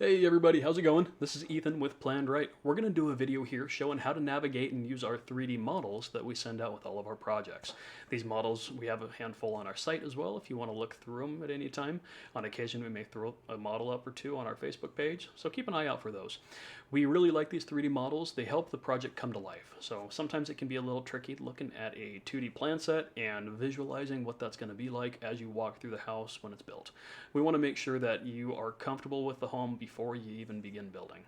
Hey everybody, how's it going? This is Ethan with Planned Right. We're going to do a video here showing how to navigate and use our 3D models that we send out with all of our projects. These models, we have a handful on our site as well if you want to look through them at any time. On occasion, we may throw a model up or two on our Facebook page, so keep an eye out for those. We really like these 3D models. They help the project come to life. So sometimes it can be a little tricky looking at a 2D plan set and visualizing what that's going to be like as you walk through the house when it's built. We want to make sure that you are comfortable with the home before you even begin building.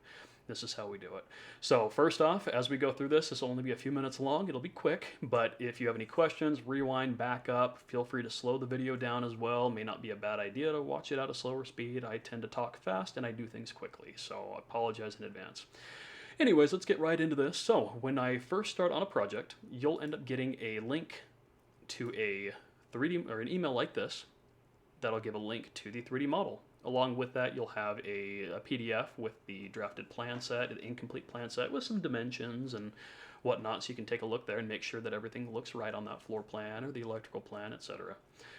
This is how we do it. So first off, as we go through this will only be a few minutes long. It'll be quick, but if you have any questions, rewind, back up. Feel free to slow the video down as well. May not be a bad idea to watch it at a slower speed. I tend to talk fast and I do things quickly, so I apologize in advance. Anyways, let's get right into this. So when I first start on a project, you'll end up getting a link to a 3D or an email like this that'll give a link to the 3D model. Along with that, you'll have a PDF with the drafted plan set, the incomplete plan set with some dimensions and whatnot, so you can take a look there and make sure that everything looks right on that floor plan or the electrical plan, etc.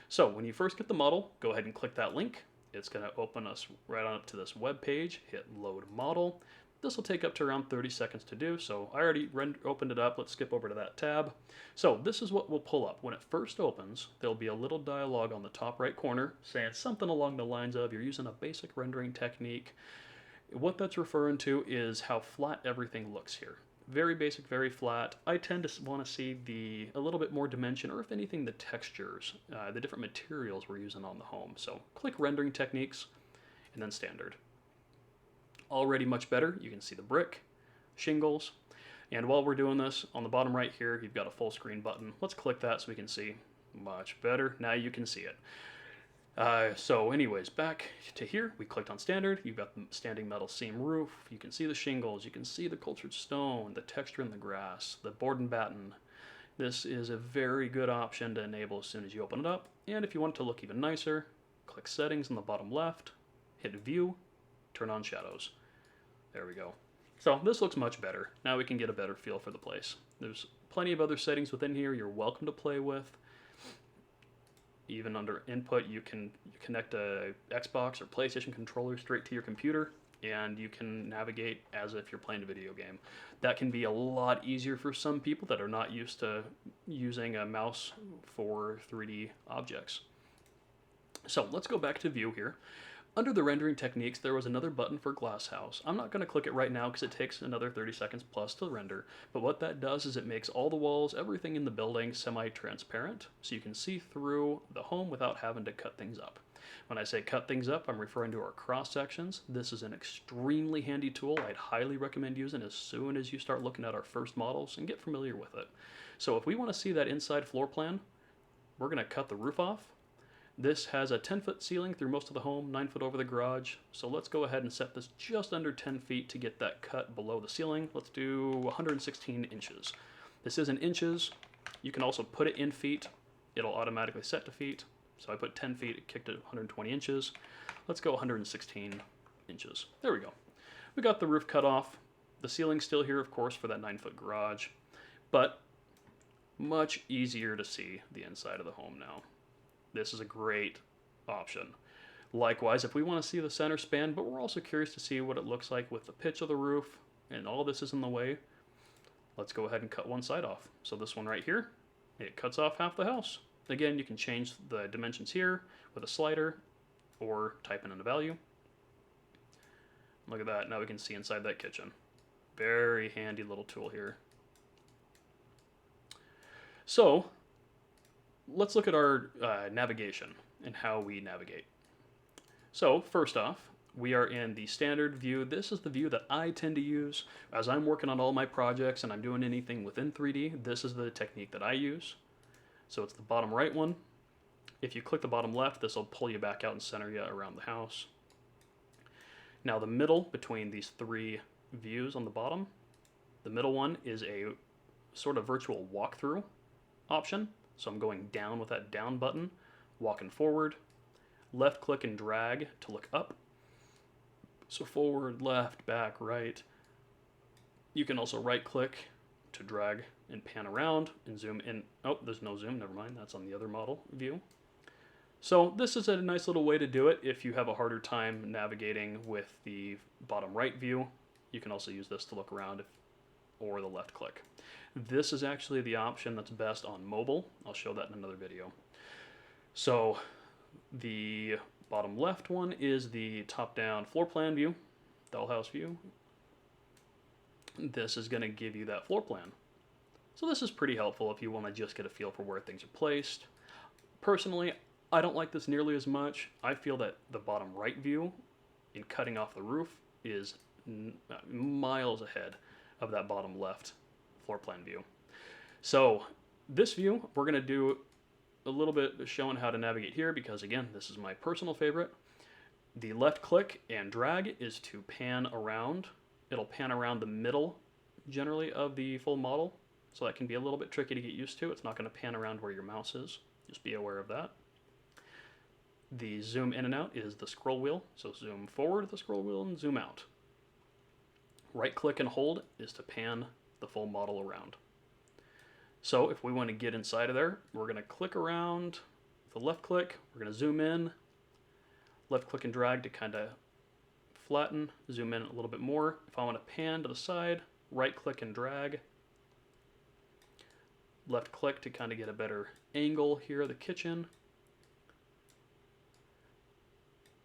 So when you first get the model, go ahead and click that link. It's going to open us right on up to this web page. Hit load model. This will take up to around 30 seconds to do, so I already opened it up. Let's skip over to that tab. So this is what will pull up. When it first opens, there'll be a little dialog on the top right corner saying something along the lines of, you're using a basic rendering technique. What that's referring to is how flat everything looks here. Very basic, very flat. I tend to want to see a little bit more dimension, or if anything, the textures, the different materials we're using on the home. So click rendering techniques, and then standard. Already much better. You can see the brick, shingles, and while we're doing this, on the bottom right here, you've got a full screen button. Let's click that so we can see. Much better. Now you can see it. So anyways, back to here, we clicked on standard. You've got the standing metal seam roof. You can see the shingles. You can see the cultured stone, the texture in the grass, the board and batten. This is a very good option to enable as soon as you open it up. And if you want it to look even nicer, click settings on the bottom left, hit view, turn on shadows. There we go. So this looks much better. Now we can get a better feel for the place. There's plenty of other settings within here you're welcome to play with. Even under input, you can connect a Xbox or PlayStation controller straight to your computer, and you can navigate as if you're playing a video game. That can be a lot easier for some people that are not used to using a mouse for 3D objects. So let's go back to view here. Under the rendering techniques, there was another button for Glass House. I'm not going to click it right now because it takes another 30 seconds plus to render, but what that does is it makes all the walls, everything in the building, semi-transparent, so you can see through the home without having to cut things up. When I say cut things up, I'm referring to our cross sections. This is an extremely handy tool I'd highly recommend using as soon as you start looking at our first models and get familiar with it. So if we want to see that inside floor plan, we're going to cut the roof off. This has a 10-foot ceiling through most of the home, 9 foot over the garage. So let's go ahead and set this just under 10 feet to get that cut below the ceiling. Let's do 116 inches. This is in inches. You can also put it in feet. It'll automatically set to feet. So I put 10 feet, it kicked it 120 inches. Let's go 116 inches. There we go. We got the roof cut off. The ceiling's still here, of course, for that 9-foot garage. But much easier to see the inside of the home now. This is a great option. Likewise, if we want to see the center span, but we're also curious to see what it looks like with the pitch of the roof, and all this is in the way, let's go ahead and cut one side off. So this one right here, it cuts off half the house. Again, you can change the dimensions here with a slider, or type in a value. Look at that, now we can see inside that kitchen. Very handy little tool here. So, let's look at our navigation and how we navigate. So first off, we are in the standard view. This is the view that I tend to use as I'm working on all my projects and I'm doing anything within 3D. This is the technique that I use. So it's the bottom right one. If you click the bottom left, this will pull you back out and center you around the house. Now the middle between these three views on the bottom, the middle one is a sort of virtual walkthrough option. So I'm going down with that down button, walking forward, left click and drag to look up. So forward, left, back, right. You can also right click to drag and pan around and zoom in. Oh, there's no zoom, never mind. That's on the other model view. So this is a nice little way to do it if you have a harder time navigating with the bottom right view. You can also use this to look around or the left click. This is actually the option that's best on mobile. I'll show that in another video. So the bottom left one is the top-down floor plan view, dollhouse view. This is going to give you that floor plan. So this is pretty helpful if you want to just get a feel for where things are placed. Personally, I don't like this nearly as much. I feel that the bottom right view in cutting off the roof is miles ahead of that bottom left floor plan view. So this view, we're going to do a little bit showing how to navigate here because, again, this is my personal favorite. The left click and drag is to pan around. It'll pan around the middle, generally, of the full model. So that can be a little bit tricky to get used to. It's not going to pan around where your mouse is. Just be aware of that. The zoom in and out is the scroll wheel. So zoom forward the scroll wheel and zoom out. Right click and hold is to pan the full model around. So if we want to get inside of there, we're going to click around with the left click. We're going to zoom in. Left click and drag to kind of flatten, zoom in a little bit more. If I want to pan to the side, right click and drag. Left click to kind of get a better angle here of the kitchen.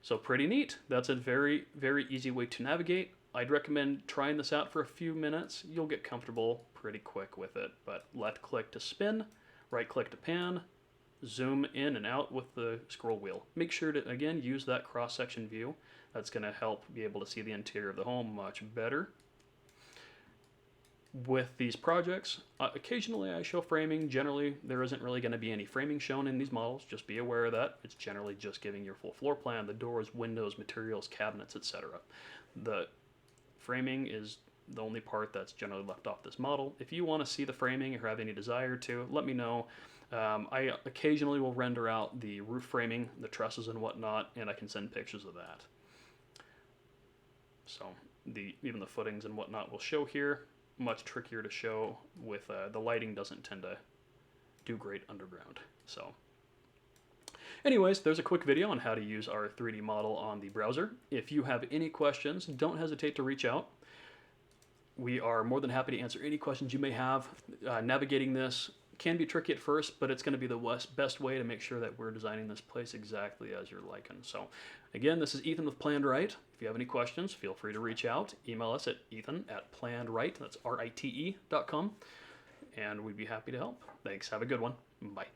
So pretty neat. That's a very, very easy way to navigate. I'd recommend trying this out for a few minutes. You'll get comfortable pretty quick with it. But left click to spin, right click to pan, zoom in and out with the scroll wheel. Make sure to, again, use that cross-section view. That's going to help be able to see the interior of the home much better. With these projects, occasionally I show framing. Generally, there isn't really going to be any framing shown in these models. Just be aware of that. It's generally just giving your full floor plan, the doors, windows, materials, cabinets, etc. The framing is the only part that's generally left off this model. If you want to see the framing or have any desire to, let me know. I occasionally will render out the roof framing, the trusses and whatnot, and I can send pictures of that. So even the footings and whatnot will show here. Much trickier to show with the lighting doesn't tend to do great underground. So anyways, there's a quick video on how to use our 3D model on the browser. If you have any questions, don't hesitate to reach out. We are more than happy to answer any questions you may have. Navigating this can be tricky at first, but it's going to be the best way to make sure that we're designing this place exactly as you're liking. So again, this is Ethan with Planned Right. If you have any questions, feel free to reach out. Email us at ethan@plannedright, that's RITE.com, and we'd be happy to help. Thanks. Have a good one. Bye.